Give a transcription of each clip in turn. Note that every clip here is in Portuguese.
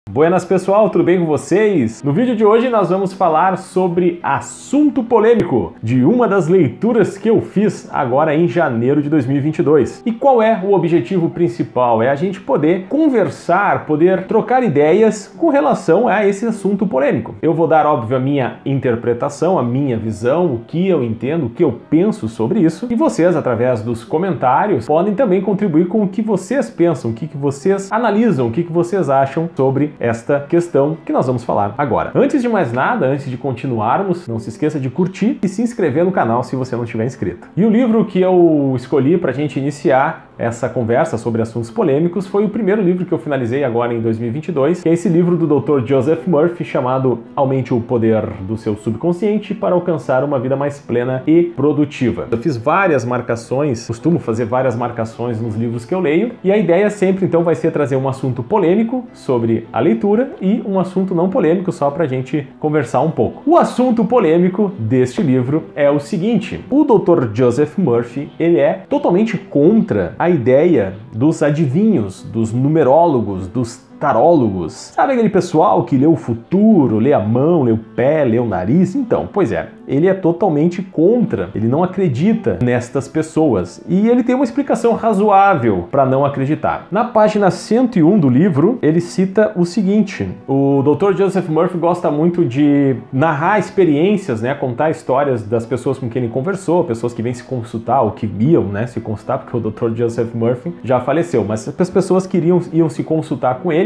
Buenas pessoal, tudo bem com vocês? No vídeo de hoje nós vamos falar sobre assunto polêmico de uma das leituras que eu fiz agora em janeiro de 2022. E qual é o objetivo principal? É a gente poder conversar, poder trocar ideias com relação a esse assunto polêmico. Eu vou dar, óbvio, a minha interpretação, a minha visão, o que eu entendo, o que eu penso sobre isso. E vocês, através dos comentários, podem também contribuir com o que vocês pensam, o que vocês analisam, o que vocês acham sobre esta questão que nós vamos falar agora. Antes de mais nada, antes de continuarmos, não se esqueça de curtir e se inscrever no canal se você não estiver inscrito. E o livro que eu escolhi para a gente iniciar essa conversa sobre assuntos polêmicos foi o primeiro livro que eu finalizei agora em 2022, que é esse livro do Dr. Joseph Murphy chamado Aumente o Poder do Seu Subconsciente para alcançar uma vida mais plena e produtiva. Eu fiz várias marcações, costumo fazer várias marcações nos livros que eu leio, e a ideia sempre então vai ser trazer um assunto polêmico sobre a leitura e um assunto não polêmico só para a gente conversar um pouco. O assunto polêmico deste livro é o seguinte: o Dr. Joseph Murphy, ele é totalmente contra a ideia dos adivinhos, dos numerólogos, dos tarólogos. Sabe aquele pessoal que lê o futuro, lê a mão, lê o pé, lê o nariz? Então, pois é, ele é totalmente contra, ele não acredita nestas pessoas e ele tem uma explicação razoável para não acreditar. Na página 101 do livro, ele cita o seguinte: o Dr. Joseph Murphy gosta muito de narrar experiências, né, contar histórias das pessoas com quem ele conversou, pessoas que vêm se consultar ou que iam, né, se consultar, porque o Dr. Joseph Murphy já faleceu, mas as pessoas que iam se consultar com ele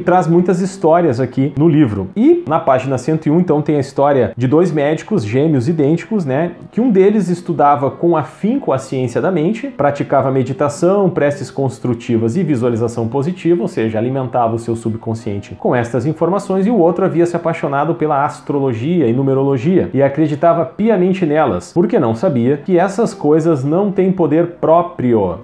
traz muitas histórias aqui no livro. E na página 101, então, tem a história de dois médicos gêmeos idênticos, né, que um deles estudava com afinco a ciência da mente, praticava meditação, preces construtivas e visualização positiva, ou seja, alimentava o seu subconsciente com estas informações, e o outro havia se apaixonado pela astrologia e numerologia e acreditava piamente nelas, porque não sabia que essas coisas não têm poder próprio,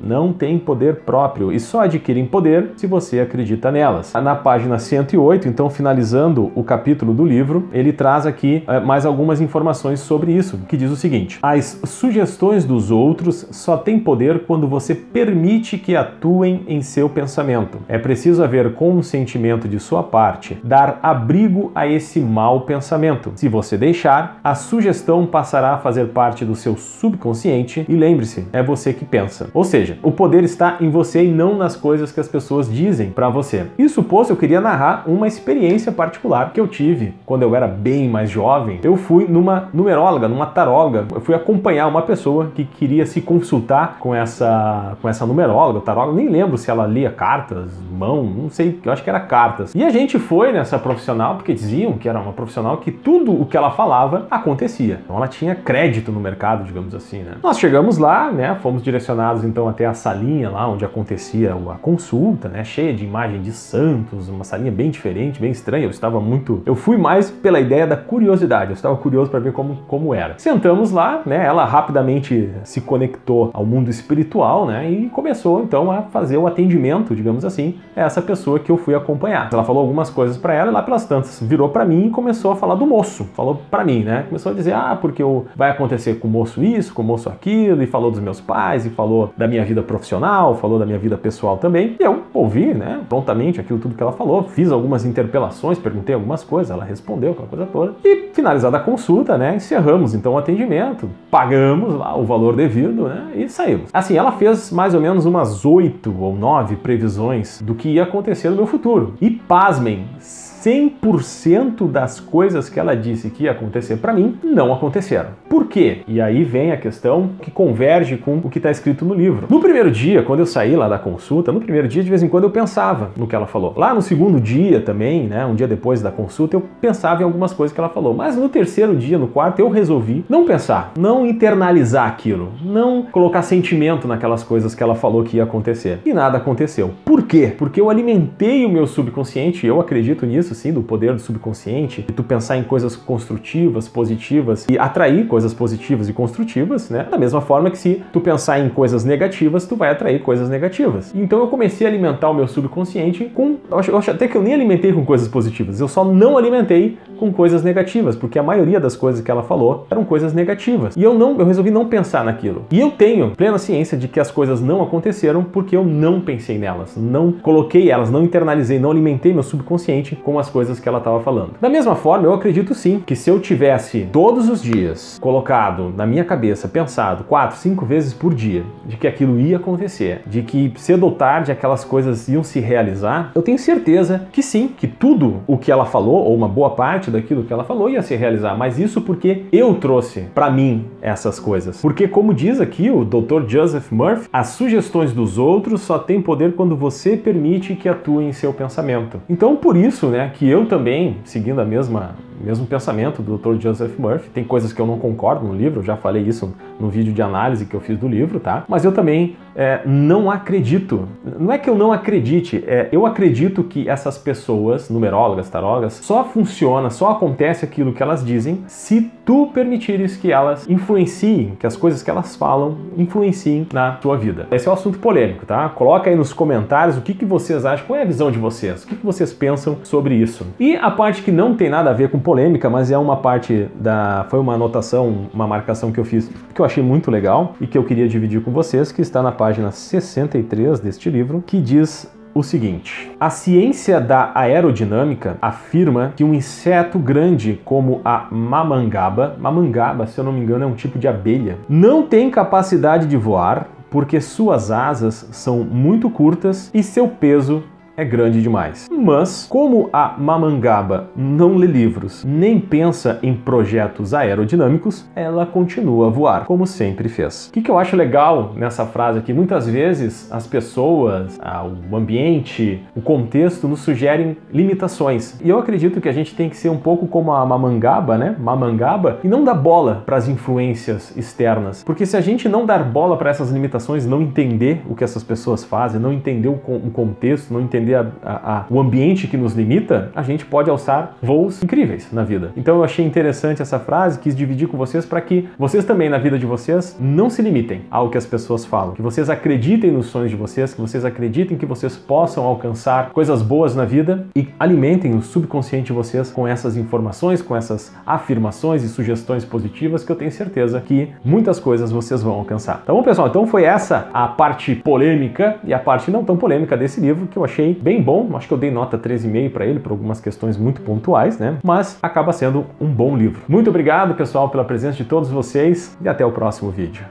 e só adquirem poder se você acredita nelas. Na página 108, então, finalizando o capítulo do livro, ele traz aqui mais algumas informações sobre isso, que diz o seguinte: as sugestões dos outros só têm poder quando você permite que atuem em seu pensamento. É preciso haver consentimento de sua parte, dar abrigo a esse mau pensamento. Se você deixar, a sugestão passará a fazer parte do seu subconsciente e lembre-se, é você que pensa. Ou seja, o poder está em você e não nas coisas que as pessoas dizem para você. Isso posto, eu queria narrar uma experiência particular que eu tive quando eu era bem mais jovem. Eu fui numa numeróloga, numa taróloga. Eu fui acompanhar uma pessoa que queria se consultar com essa numeróloga, taróloga. Nem lembro se ela lia cartas, mão, não sei, eu acho que era cartas. E a gente foi nessa profissional porque diziam que era uma profissional que tudo o que ela falava acontecia. Então ela tinha crédito no mercado, digamos assim, né? Nós chegamos lá, né? Fomos direcionados então até a salinha lá onde acontecia a consulta, né? Cheia de imagem de santos, uma salinha bem diferente, bem estranha. Eu fui mais pela ideia da curiosidade, eu estava curioso para ver como era. Sentamos lá, né? Ela rapidamente se conectou ao mundo espiritual, né? E começou então a fazer o atendimento, digamos assim, a essa pessoa que eu fui acompanhar. Ela falou algumas coisas para ela e lá pelas tantas virou para mim e começou a falar do moço. Falou para mim, né? Começou a dizer, porque vai acontecer com o moço isso, com o moço aquilo, e falou dos meus pais, e falou da minha vida profissional, falou da minha vida pessoal também. E eu ouvi, né? Prontamente aquilo tudo que ela falou, fiz algumas interpelações, perguntei algumas coisas, ela respondeu aquela coisa toda. E finalizada a consulta, né, encerramos então o atendimento, pagamos lá o valor devido, né, e saímos. Assim, ela fez mais ou menos umas 8 ou 9 previsões do que ia acontecer no meu futuro. E pasmem, 100% das coisas que ela disse que ia acontecer para mim não aconteceram. Por quê? E aí vem a questão que converge com o que está escrito no livro. No primeiro dia, quando eu saí lá da consulta, no primeiro dia de vez em quando eu pensava no que ela falou. Lá no segundo dia também, né, um dia depois da consulta, eu pensava em algumas coisas que ela falou. Mas no terceiro dia, no quarto, eu resolvi não pensar, não internalizar aquilo, não colocar sentimento naquelas coisas que ela falou que ia acontecer. E nada aconteceu. Por quê? Porque eu alimentei o meu subconsciente, eu acredito nisso, disso, sim, do poder do subconsciente, de tu pensar em coisas construtivas, positivas e atrair coisas positivas e construtivas, né? Da mesma forma que se tu pensar em coisas negativas, tu vai atrair coisas negativas. Então eu comecei a alimentar o meu subconsciente com... Eu acho até que eu nem alimentei com coisas positivas, eu só não alimentei com coisas negativas, porque a maioria das coisas que ela falou eram coisas negativas. E eu resolvi não pensar naquilo. E eu tenho plena ciência de que as coisas não aconteceram porque eu não pensei nelas, não coloquei elas, não internalizei, não alimentei meu subconsciente com as coisas que ela estava falando. Da mesma forma, eu acredito sim que se eu tivesse todos os dias colocado na minha cabeça, pensado 4, 5 vezes por dia de que aquilo ia acontecer, de que cedo ou tarde aquelas coisas iam se realizar, eu tenho certeza que sim, que tudo o que ela falou, ou uma boa parte daquilo que ela falou, ia se realizar. Mas isso porque eu trouxe para mim essas coisas. Porque, como diz aqui o Dr. Joseph Murphy, as sugestões dos outros só têm poder quando você permite que atuem em seu pensamento. Então, por isso, né, que eu também, seguindo a mesmo pensamento do Dr. Joseph Murphy, tem coisas que eu não concordo no livro, eu já falei isso no vídeo de análise que eu fiz do livro, tá? Mas eu também não acredito, não é que eu não acredite, eu acredito que essas pessoas, numerólogas, tarólogas, só funciona, só acontece aquilo que elas dizem se tu permitires que elas influenciem, que as coisas que elas falam influenciem na tua vida. Esse é um assunto polêmico, tá? Coloca aí nos comentários o que vocês acham, qual é a visão de vocês, o que vocês pensam sobre isso. E a parte que não tem nada a ver com polêmica, mas é uma parte foi uma anotação, uma marcação que eu fiz, que eu achei muito legal e que eu queria dividir com vocês, que está na página 63 deste livro, que diz o seguinte: a ciência da aerodinâmica afirma que um inseto grande como a mamangaba, se eu não me engano é um tipo de abelha, não tem capacidade de voar porque suas asas são muito curtas e seu peso é grande demais. Mas, como a mamangaba não lê livros nem pensa em projetos aerodinâmicos, ela continua a voar, como sempre fez. O que eu acho legal nessa frase aqui? Muitas vezes as pessoas, o ambiente, o contexto nos sugerem limitações. E eu acredito que a gente tem que ser um pouco como a mamangaba, né? Mamangaba, e não dar bola para as influências externas. Porque se a gente não dar bola para essas limitações, não entender o que essas pessoas fazem, não entender o contexto, não entender o ambiente que nos limita, a gente pode alçar voos incríveis na vida. Então eu achei interessante essa frase, quis dividir com vocês para que vocês também na vida de vocês não se limitem ao que as pessoas falam, que vocês acreditem nos sonhos de vocês, que vocês acreditem que vocês possam alcançar coisas boas na vida e alimentem o subconsciente de vocês com essas informações, com essas afirmações e sugestões positivas que eu tenho certeza que muitas coisas vocês vão alcançar. Tá bom, pessoal? Então foi essa a parte polêmica e a parte não tão polêmica desse livro, que eu achei bem bom. Acho que eu dei nota 3,5 para ele por algumas questões muito pontuais, né? Mas acaba sendo um bom livro. Muito obrigado, pessoal, pela presença de todos vocês e até o próximo vídeo.